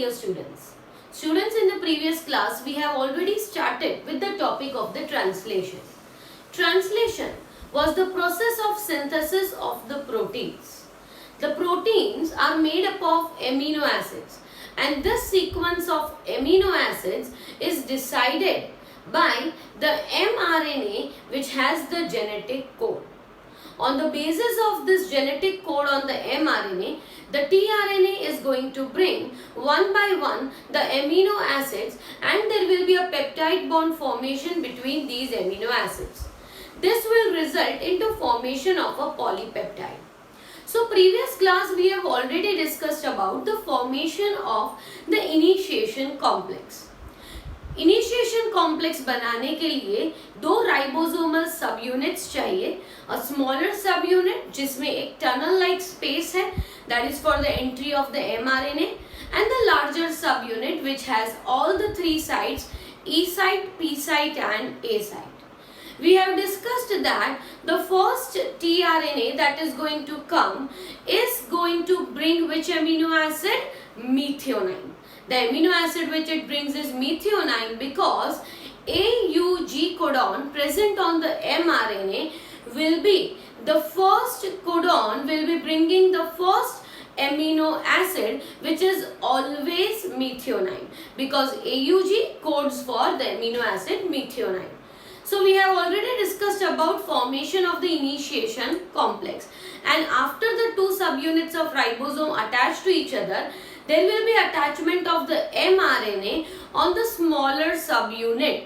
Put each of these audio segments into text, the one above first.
dear students. Students, in the previous class we have already started with the topic of the translation. Translation was the process of synthesis of the proteins. The proteins are made up of amino acids, and this sequence of amino acids is decided by the mRNA, which has the genetic code. On the basis of this genetic code on the mRNA, the tRNA is going to bring one by one the amino acids, and there will be a peptide bond formation between these amino acids. This will result into formation of a polypeptide. So previous class we have already discussed about the formation of the initiation complex. Initiation complex बनाने के लिए दो ribosomal सब units चाहिए. A smaller सब unit जिसमें एक tunnel like space है, that is for the entry of the mRNA, and the larger सब unit which has all the three sites, E site, P site and A site. We have discussed that the first tRNA that is going to come is going to bring which amino acid? Methionine. The amino acid which it brings is methionine, because AUG codon present on the mRNA will be the first codon, will be bringing the first amino acid which is always methionine, because AUG codes for the amino acid methionine. So we have already discussed about formation of the initiation complex, and after the two subunits of ribosome attach to each other, there will be attachment of the mRNA on the smaller subunit,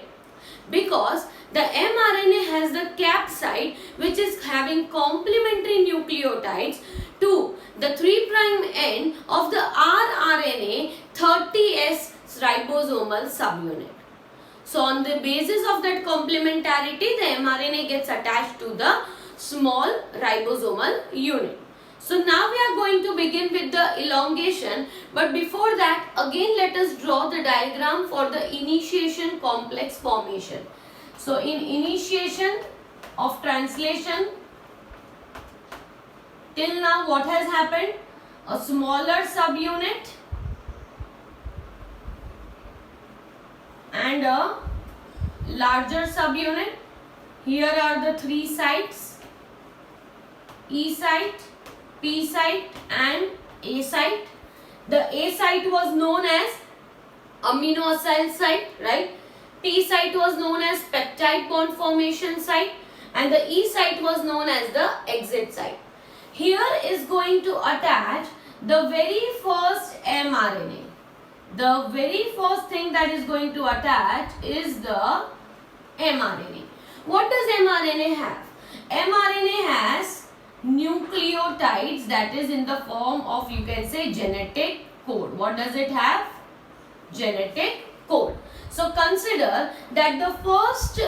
because the mRNA has the cap site which is having complementary nucleotides to the 3' end of the rRNA 30S ribosomal subunit. So on the basis of that complementarity, the mRNA gets attached to the small ribosomal unit. So now we are going to begin with the elongation, but before that again let us draw the diagram for the initiation complex formation. So in initiation of translation, till now what has happened? A smaller subunit and a larger subunit. Here are the three sites, E site, P site and A site. The A site was known as amino acyl site, right? P site was known as peptide bond formation site, and the E site was known as the exit site. Here is going to attach the very first mRNA. The very first thing that is going to attach is the mRNA. What does mRNA have? mRNA has nucleotides, that is in the form of, you can say, genetic code. What does it have? Genetic code. So consider that the first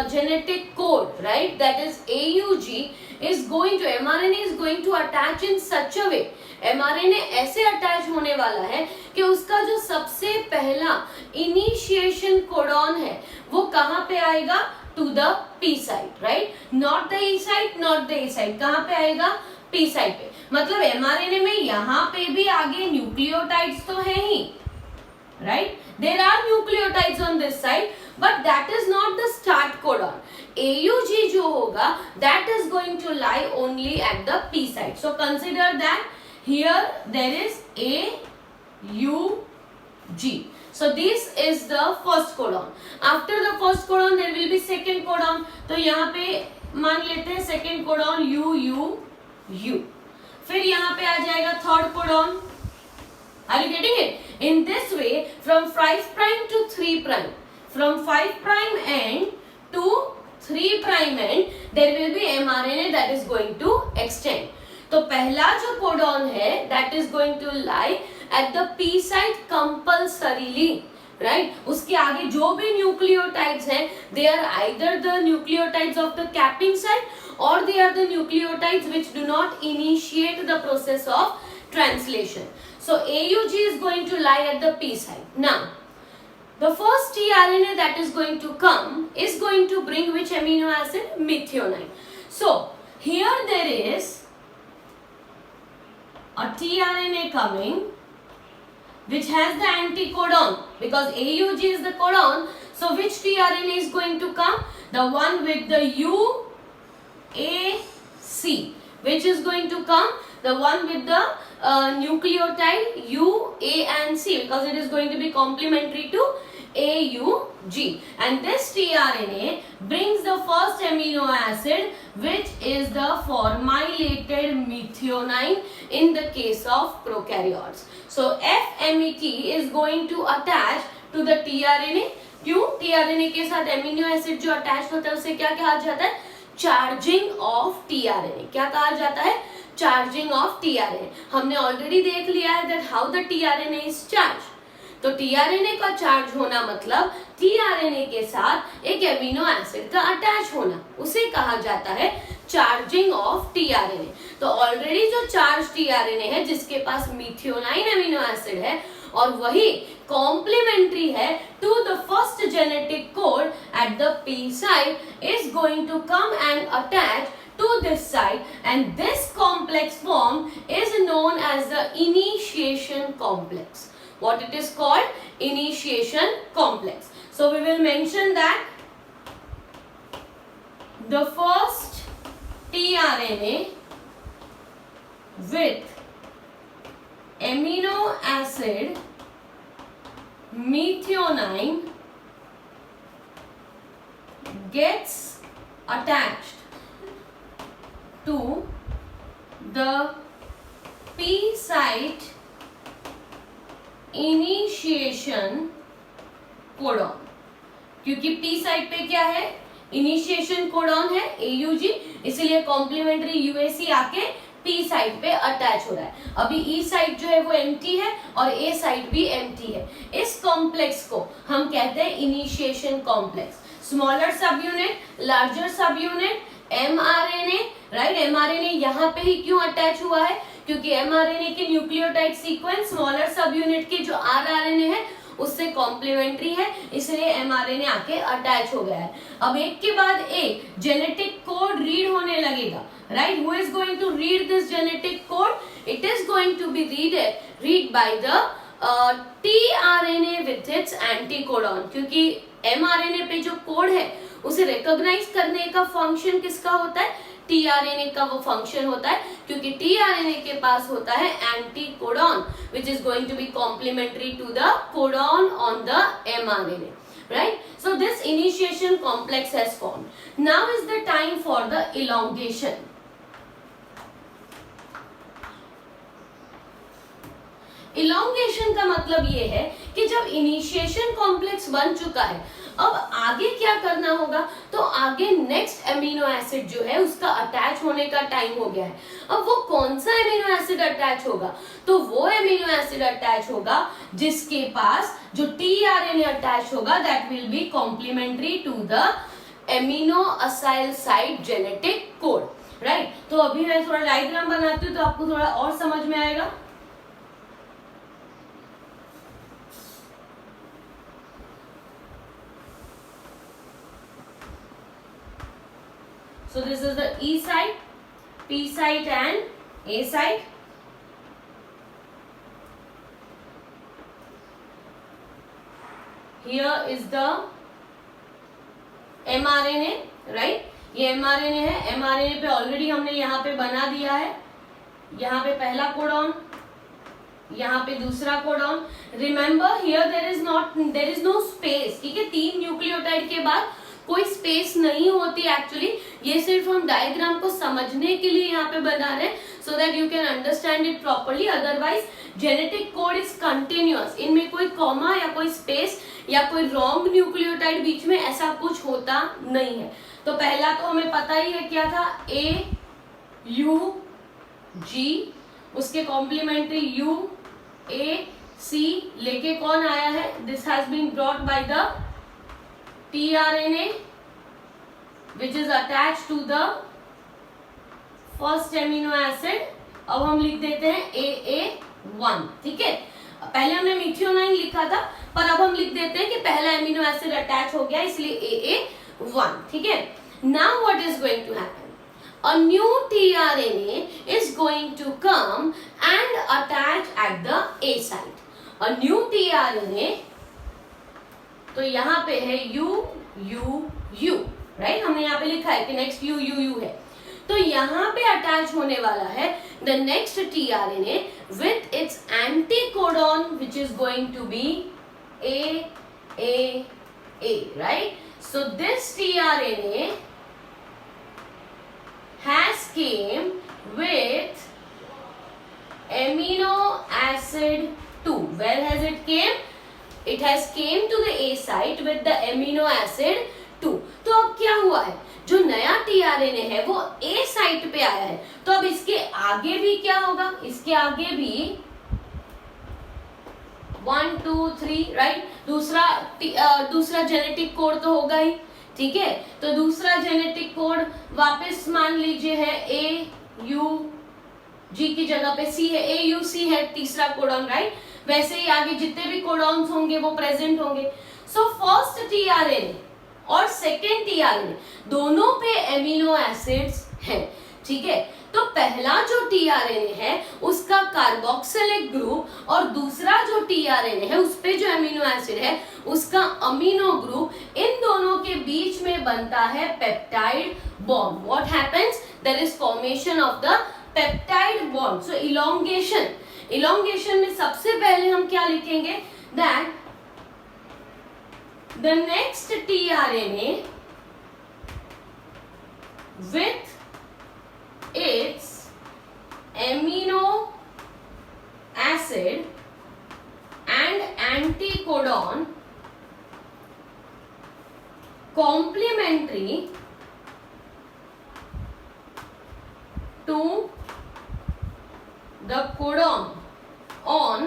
genetic code, right, that is AUG, is going to, mRNA is going to attach in such a way, mRNA ऐसे attach होने वाला है कि उसका जो सबसे पहला initiation codon है वो कहाँ पे आएगा? To the P site, right? Not the E site, not the A site. कहाँ पे आएगा? पी साइट पे. मतलब एमआरएनए में यहाँ पे भी आगे न्यूक्लियोटाइड्स तो है ही, right? There are nucleotides on this side, but that is not the start codon. AUG जो होगा, that is going to lie only at the P site. So consider that here there is AUG. So this is the first codon. After the first codon there will be second codon. तो यहाँ पे मान लेते हैं second codon UUU. फिर यहाँ पे आ जाएगा third codon. Are you getting it? In this way, from 5' to 3', from 5' end to 3' end, there will be mRNA that is going to extend. तो पहला जो कोडॉन है, that is going to lie at the P site compulsorily, right? उसके आगे जो भी nucleotides हैं, they are either the nucleotides of the capping site or they are the nucleotides which do not initiate the process of translation. So AUG is going to lie at the P site. Now, the first tRNA that is going to come is going to bring which amino acid? Methionine. So here there is a tRNA coming which has the anticodon, because AUG is the codon. So which tRNA is going to come? The one with the UAC. Which is going to come? The one with the nucleotide U, A and C, because it is going to be complementary to AUG. And this tRNA brings the first amino acid, which is the formilated methionine in the case of prokaryotes. So FMET is going to attach to the tRNA. क्यों? tRNA के साथ amino acid जो attach होता है उसे क्या कहा जाता है? Charging of tRNA. क्या कहा जाता है? Charging of tRNA. हमने ऑलरेडी देख लिया है that how the tRNA is charge. तो tRNA का चार्ज होना मतलब tRNA के साथ एक एमिनो एसिड का अटैच होना, उसे कहा जाता है चार्जिंग ऑफ tRNA. तो ऑलरेडी जो चार्ज tRNA है जिसके पास मिथियोनाइन एमिनो एसिड है और वही कॉम्प्लीमेंट्री है to the first genetic code at the P site is going to come and attach to this site, and this complex form is known as the initiation complex. What it is called? Initiation complex. So we will mention that the first tRNA with amino acid methionine gets attached to the P site initiation codon. क्योंकि P site पे क्या है? Initiation codon है AUG, इसलिए complementary UAC आके P site पे attach हो रहा है. अभी E साइट जो है वो एम्प्टी है और A साइट भी एम्प्टी है. इस कॉम्प्लेक्स को हम कहते हैं initiation complex. Smaller subunit, larger सब यूनिट, mRNA, राइट. mRNA यहाँ पे ही क्यों अटैच हुआ है? क्योंकि mRNA के न्यूक्लियोटाइड सीक्वेंस स्मॉलर सब यूनिट के जो rRNA है उससे कॉम्प्लीमेंट्री है, इसलिए mRNA आके अटैच हो गया है. अब एक के बाद एक जेनेटिक कोड रीड होने लगेगा, right. Who is going to read this genetic code? It is going to be read by the tRNA with its anticodon. क्योंकि mRNA पे जो कोड है उसे रिकॉग्नाइज करने का फंक्शन किसका होता है? tRNA का वो फंक्शन होता है, क्योंकि tRNA के पास होता है anticodon which is going to be complementary to the codon on the mRNA, right? So this initiation complex has formed. Now is the time for the elongation. Elongation का मतलब ये है कि जब इनिशिएशन कॉम्प्लेक्स बन चुका है, अब आगे क्या करना होगा? तो आगे नेक्स्ट एमिनो एसिड जो है उसका अटैच होने का टाइम हो गया है. अब वो कौन सा एमिनो एसिड अटैच होगा? तो वो एमिनो एसिड अटैच होगा जिसके पास जो tRNA अटैच होगा, that will be complementary to the amino acyl site genetic code, right. तो अभी मैं थोड़ा डायग्राम बनाती हूँ तो आपको थोड़ा और समझ में आएगा. So this is the E site, P site and A site. Here is the mRNA, right? ये mRNA है. mRNA पे ऑलरेडी हमने यहाँ पे बना दिया है. यहाँ पे पहला कोडॉन, यहाँ पे दूसरा codon. Remember here there is no space, ठीक है. 3 न्यूक्लियोटाइड के बाद कोई स्पेस नहीं होती एक्चुअली. ये सिर्फ हम डायग्राम को समझने के लिए यहाँ पे बना रहे हैं, so that you can understand it properly. Otherwise genetic code is continuous, इनमें कोई कॉमा या कोई स्पेस या कोई रॉन्ग न्यूक्लियोटाइड बीच में ऐसा कुछ होता नहीं है. तो पहला तो हमें पता ही है क्या था? AUG, उसके कॉम्प्लीमेंट्री UAC लेके कौन आया है? This has been brought by the tRNA which is attached to the first amino acid. अब हम लिख देते हैं AA1, ठीक है. पहले हमने मिथियोनाइन लिखा था, पर अब हम लिख देते हैं कि पहला एमिनो एसिड अटैच हो गया, इसलिए AA1, ठीक है. Now what is going to happen? A new tRNA is going to come and attach at the A site. a new tRNA, तो यहाँ पे है U U U, राइट, हमने यहाँ पे लिखा है कि नेक्स्ट U U U है, तो यहाँ पे अटैच होने वाला है the next tRNA with its anticodon which is going to be A, right? So this tRNA has came with amino acid 2. Where has it came? It has came to the A site with the amino acid 2. तो अब क्या हुआ है, जो नया tRNA है वो A site पे आया है, तो अब इसके आगे भी क्या होगा, इसके आगे भी 1 2 3, राइट, दूसरा जेनेटिक कोड तो होगा ही, ठीक है, तो दूसरा जेनेटिक कोड वापस मान लीजिए है AUG की जगह पे C है, AUC है तीसरा कोडॉन, राइट, वैसे ही आगे जितने भी कोडॉन्स होंगे वो प्रेजेंट होंगे। सो फर्स्ट tRNA और सेकेंड tRNA दोनों पे एमिनो एसिड्स हैं, ठीक है, तो पहला जो tRNA है उसका कार्बोक्सिलिक ग्रुप और दूसरा जो tRNA है उस पे जो एमिनो एसिड है उसका अमीनो ग्रुप, इन दोनों के बीच में बनता है peptide bond. What happens, there is formation of the peptide bond. So elongation में सबसे पहले हम क्या लिखेंगे, that the next tRNA with its amino acid and anticodon complementary to the codon on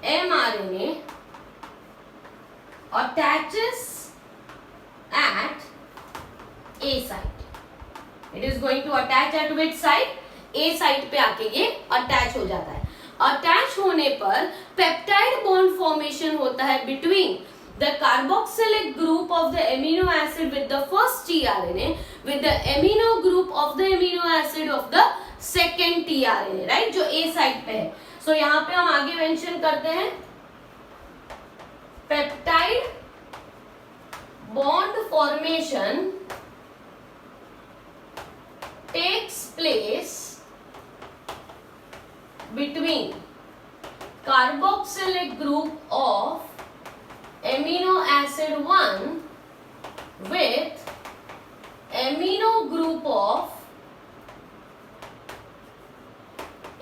mRNA attaches at A site. It is going to attach at which site? A site पे आके ये attach हो जाता है। Attach होने पर peptide bond formation होता है between the carboxylic group of the amino acid with the first tRNA with the amino group of the amino acid of the second tRNA, right, जो A site पे है। So यहाँ पे हम आगे mention करते हैं peptide bond formation takes place between carboxylic group of amino acid 1 with amino group of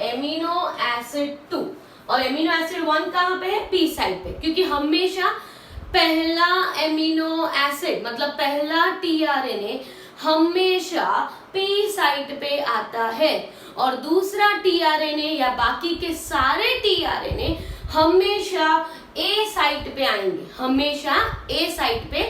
amino acid 2, और एमिनो एसिड 1 कहाँ पे है, पी साइड पे, क्योंकि हमेशा पहला एमिनो एसिड मतलब पहला tRNA हमेशा पी साइट पे आता है और दूसरा tRNA या बाकी के सारे tRNA हमेशा ए साइट पे आएंगे, हमेशा ए साइट पे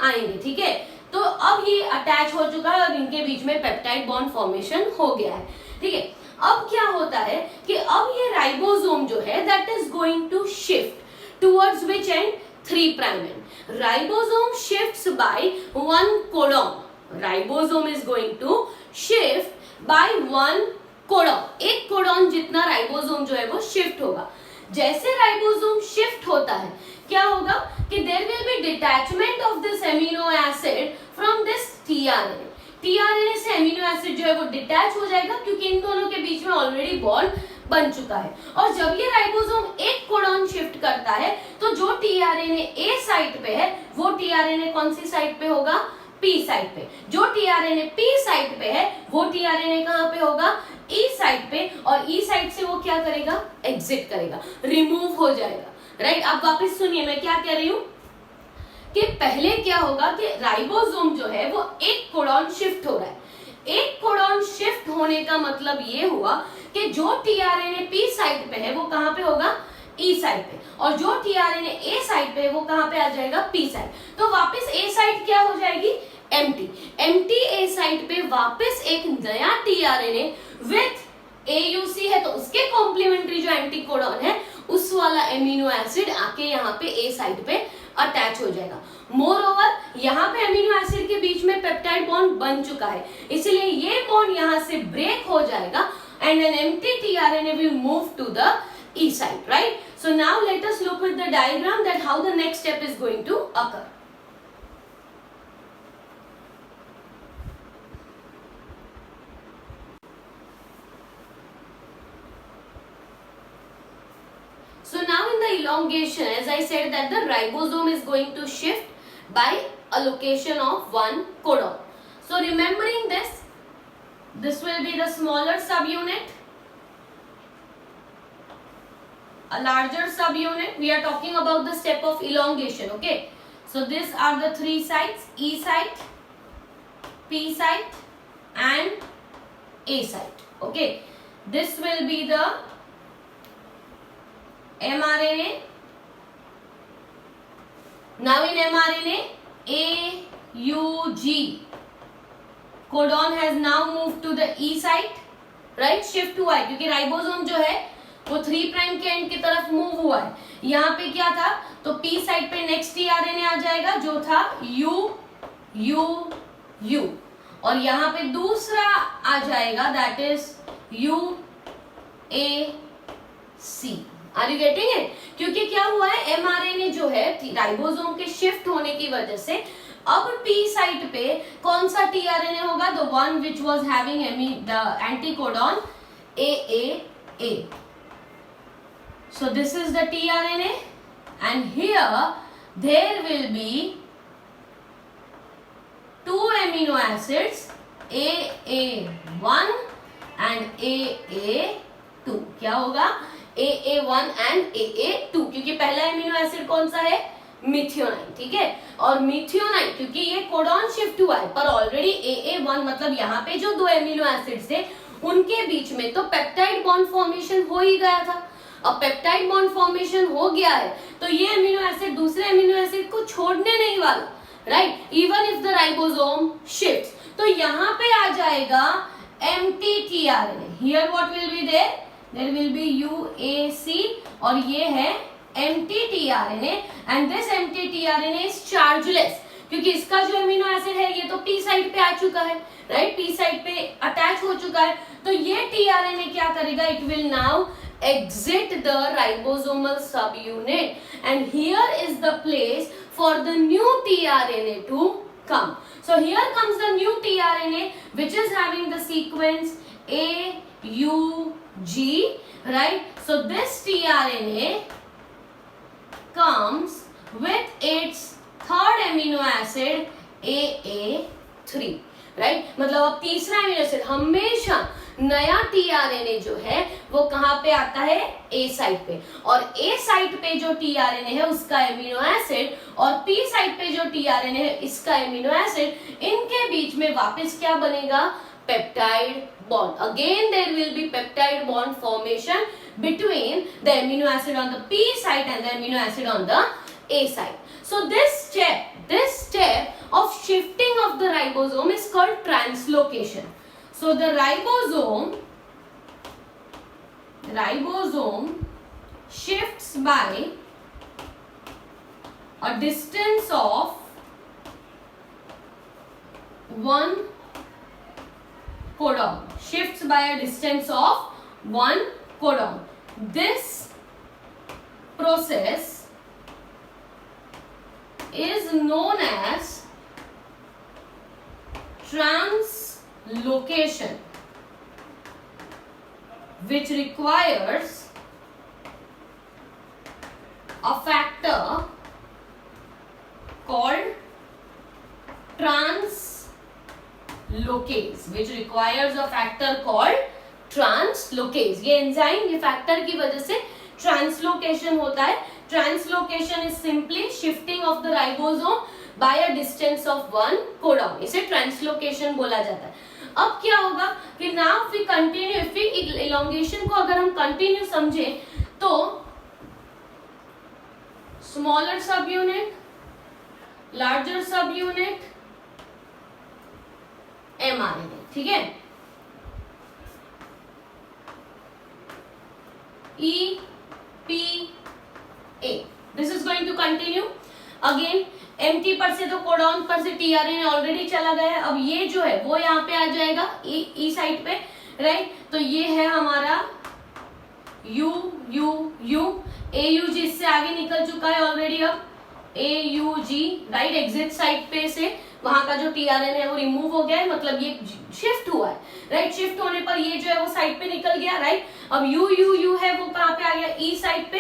आएंगे, ठीक है। तो अब ये अटैच हो चुका है और इनके बीच में पेप्टाइड बॉन्ड फॉर्मेशन हो गया है, ठीक है। अब क्या होता है कि अब ये राइबोसोम जो है that is going to shift towards which end 3 prime end. Ribosome shifts by 1 codon. Ribosome is going to shift by 1 codon, एक कोडॉन जितना राइबोसोम जो है वो शिफ्ट होगा। जैसे राइबोसोम शिफ्ट होता है क्या होगा कि there will be detachment of this amino acid from this tRNA। tRNA से एमिनो एसिड जो है वो डिटैच हो जाएगा क्योंकि इन दोनों के बीच में ऑलरेडी बॉन्ड बन चुका है। और जब ये राइबोसोम एक कोडॉन शिफ्ट करता है तो जो tRNA ए साइट पे है वो tRNA कौन सी साइट पे होगा, पी साइट पे। जो tRNA पी साइट पे है वो tRNA कहाँ पे होगा, ई साइट पे, और ई साइट से वो क्या करेगा, एग्जिट करेगा, रिमूव हो जाएगा, राइट। अब वापस सुनिए मैं क्या कह रही हूँ कि पहले क्या होगा कि राइबोसोम जो है वो एक कोडॉन शिफ्ट हो रहा है। एक कोडॉन शिफ्ट होने का मतलब ये हुआ कि जो tRNA पी साइट पे है वो कहाँ पे होगा, ई साइट पे, और जो tRNA ए साइट पे है वो कहाँ पे आ जाएगा, पी साइट। तो वापस ए साइट क्या हो जाएगी, एम्प्टी ए साइट पे वापस एक नया tRNA विथ AUC है तो उसके कॉम्प्लीमेंट्री जो एंटीकोडॉन है उस वाला एमिनो एसिड आके यहाँ पे ए साइट पे अटैच हो जाएगा। मोर ओवर यहाँ पे एमिनो एसिड के बीच में पेप्टाइड बॉन्ड बन चुका है, इसलिए ये बॉन्ड यहाँ से ब्रेक हो जाएगा and an empty tRNA will move to the E site, right? So now let us look with the diagram that how the next step is going to occur. So now in the elongation, as I said that the ribosome is going to shift by allocation of one codon. So remembering this will be the smaller subunit, a larger subunit. We are talking about the step of elongation, okay. So these are the three sites, E site, P site and A site, okay. This will be the mRNA. Now in mRNA, AUG codon has now moved to the E site, right, shift हुआ है क्योंकि ribosome जो है वो 3 prime के and की तरफ move हुआ है. यहाँ पे क्या था, तो P साइड पे नेक्स्ट टीआरएनए आ जाएगा जो था U और यहाँ पे दूसरा आ जाएगा that is UAC. Are you getting it? क्योंकि क्या हुआ है, एमआरएनए जो है राइबोसोम के शिफ्ट होने की वजह से अब पी साइट पे कौन सा टीआरएनए होगा, the one which was having the anticodon AAA. So this is the tRNA and here there will be 2 amino acids AA1 and AA2. क्या होगा, AA1 and AA2 क्योंकि पहला एमिनो एसिड कौन सा है, मिथियोनाइन, ठीक है. और मिथियोनाइन क्योंकि ये कोडॉन शिफ्ट हुआ है पर ऑलरेडी AA1 मतलब यहाँ पे जो 2 एमिनो एसिड्स थे उनके बीच में तो पेप्टाइड बॉन्ड फॉर्मेशन हो ही गया था. अब पेप्टाइड बॉन्ड फॉर्मेशन हो गया है तो ये अमीनो एसिड दूसरे अमीनो एसिड को छोड़ने नहीं वाला, right, even if the ribosome shifts. तो यहाँ पे आ जाएगा empty tRNA. Here what will be there will be UAC और ये है empty tRNA and this empty tRNA is chargeless क्योंकि इसका जो अमीनो एसिड है ये तो पी साइड पे आ चुका है, राइट, पी साइड पे अटैच हो चुका है. तो ये टीआरएनए क्या करेगा, it will now exit the ribosomal subunit and here is the place for the new tRNA to come. So here comes the new tRNA which is having the sequence AUG, right. So this tRNA comes with its third amino acid AA3, right. मतलब अब तीसरा amino acid हमेशा नया tRNA जो है वो कहां पे आता है, ए साइट पे. और ए साइट पे जो टीआरएनए है उसका एमिनो एसिड और पी साइट पे जो टीआरएनए है इसका एमिनो एसिड, इनके बीच में वापस क्या बनेगा, peptide bond. Again there will be peptide bond formation between the amino acid on the P site and the amino acid on the A site. So this step of shifting of the ribosome is called translocation. So the ribosome shifts by a distance of 1 codon. Shifts by a distance of 1 codon. This process is known as translocation, which requires a factor called translocase. ये enzyme ये factor की वजह से translocation होता है. Translocation is simply shifting of the ribosome by a distance of 1 codon. इसे translocation बोला जाता है. अब क्या होगा कि now we continue, if we elongation को अगर हम कंटिन्यू समझे तो smaller subunit, larger subunit, mRNA, ठीक है. EPA. This is going to continue. Again MT पर से तो कोडॉन पर से टीआरएनए ऑलरेडी चला गया है. अब ये जो है वो यहाँ पे आ जाएगा ई साइड पे, राइट. तो ये है हमारा U AUG इससे आगे निकल चुका है ऑलरेडी, अब AUG राइट एग्जिट साइट पे से वहां का जो TRN है वो रिमूव हो गया है, मतलब ये शिफ्ट हुआ है राइट। शिफ्ट होने पर ये जो है वो साइड पे निकल गया राइट। अब U है वो कहां पे आ गया, E साइड पे।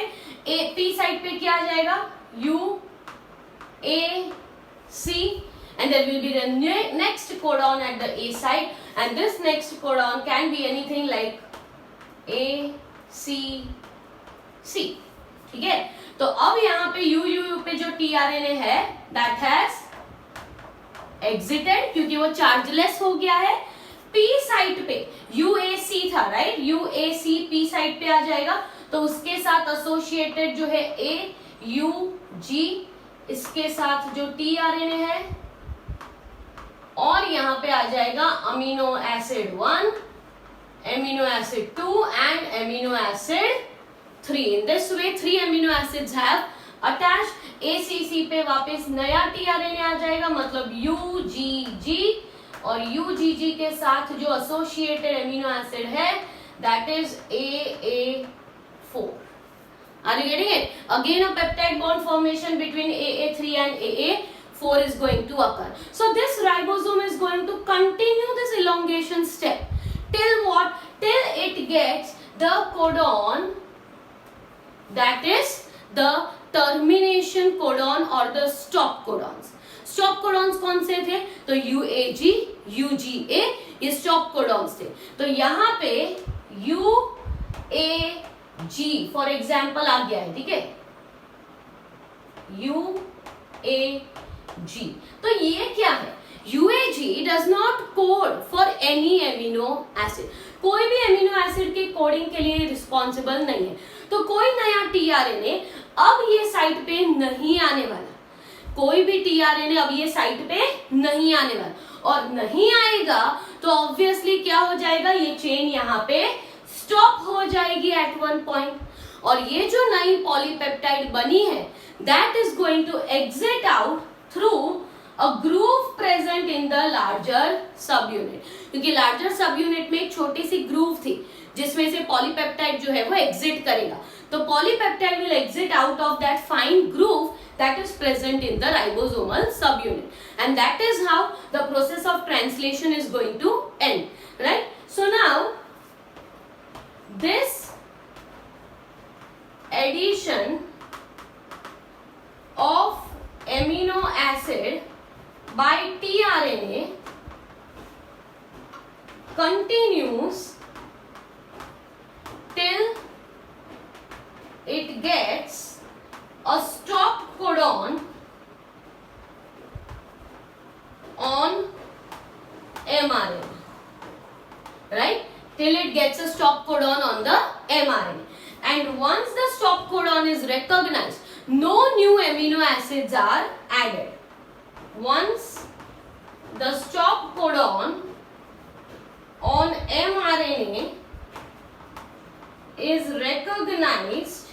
P साइड पे क्या आ जाएगा, UAC, and there will be the next codon at the A side, and this next codon can be anything like ACC, ठीक है। तो अब यहाँ पे UU पे जो tRNA है that has exited क्योंकि वो चार्जलेस हो गया है। P साइट पे UAC था राइट, UAC P साइट पे आ जाएगा, तो उसके साथ एसोसिएटेड जो है AUG, इसके साथ जो tRNA है, और यहाँ पे आ जाएगा amino acid 1, amino acid 2 and amino acid 3। In this way 3 amino acids have attached. ACC पे वापस नया tRNA आ जाएगा, मतलब UGG, और UGG के साथ जो एसोसिएटेड अमीनो एसिड है that is AA4। Are you getting it? Again a peptide bond formation between AA3 and AA4 is going to occur. So this ribosome is going to continue this elongation step till what? Till it gets the codon that is the termination codon or the stop codons. Stop codons कौन से थे? तो UAG, UGA ये stop codons थे। तो यहाँ पे UAG for example आ गया है, ठीक है, UAG। तो ये क्या है, UAG does not code for any amino acid, कोई भी अमीनो एसिड के कोडिंग के लिए रिस्पॉन्सिबल नहीं है। तो कोई नया tRNA अब ये साइट पे नहीं आने वाला, कोई भी tRNA अब ये साइट पे नहीं आने वाला, और नहीं आएगा तो ऑब्वियसली क्या हो जाएगा, ये चेन यहाँ पे स्टॉप हो जाएगी एट वन पॉइंट, और ये जो नई पॉलीपेप्टाइड बनी है that is going to exit out through a groove present in the larger subunit, क्योंकि लार्जर सब यूनिट में एक छोटी सी ग्रूव थी जिसमें से पॉलीपेप्टाइड जो है वो एग्जिट करेगा। तो polypeptide will exit out of that fine groove that is present in the ribosomal subunit, and that is how the process of translation is going to end, right? So now this addition of amino acid by tRNA continues till it gets a stop codon on mRNA, right? Till it gets a stop codon on the mRNA, and once the stop codon is recognized, no new amino acids are added. Once the stop codon on mRNA is recognized,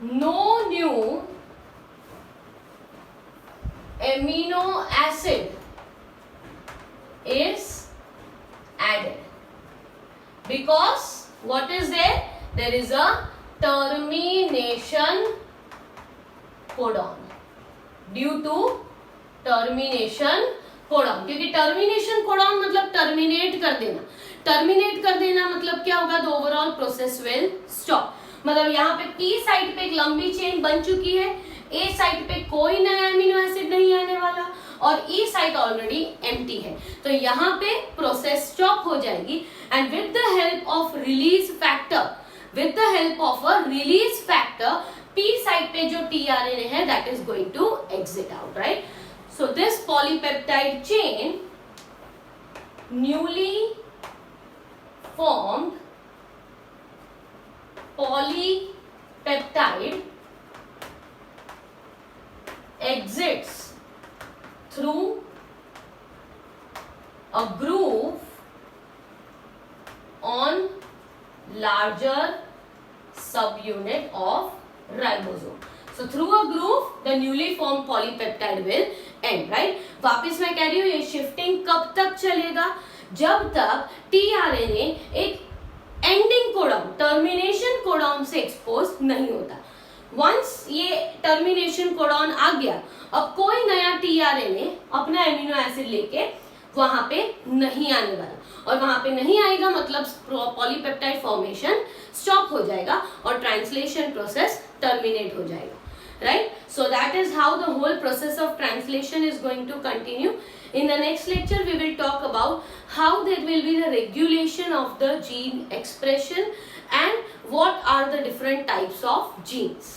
no new amino acid is added, because what is there? There is a termination codon due to termination codon, क्योंकि termination codon मतलब terminate कर देना, terminate कर देना मतलब क्या होगा, the overall process will stop। मतलब यहाँ पे P साइड पे एक लंबी चेन बन चुकी है, A साइड पे कोई नया अमीनो एसिड नहीं आने वाला, और E साइड ऑलरेडी एम्प्टी है, तो यहाँ पे प्रोसेस स्टॉप हो जाएगी। And with the help of release factor, with the help of a release factor, P site पे जो tRNA है that is going to exit out, right? So this polypeptide chain newly formed polypeptide exits through a groove on larger subunit of ribosome. So through a groove the newly formed polypeptide will end, right? वापिस मैं कह रही हूँ ये shifting कब तक चलेगा, जब तक tRNA एक एंडिंग कोडाउन, टर्मिनेशन कोडाउन से एक्सपोज नहीं होता। वंस ये टर्मिनेशन कोडाउन आ गया, अब कोई नया टीआरएनए अपना एमिनो एसिड लेके वहां पे नहीं आने वाला, और वहां पे नहीं आएगा मतलब पॉलीपेप्टाइड फॉर्मेशन स्टॉप हो जाएगा और ट्रांसलेशन प्रोसेस टर्मिनेट हो जाएगा, right? So that is how the whole process of translation is going to continue. In the next lecture we will talk about how there will be the regulation of the gene expression and what are the different types of genes.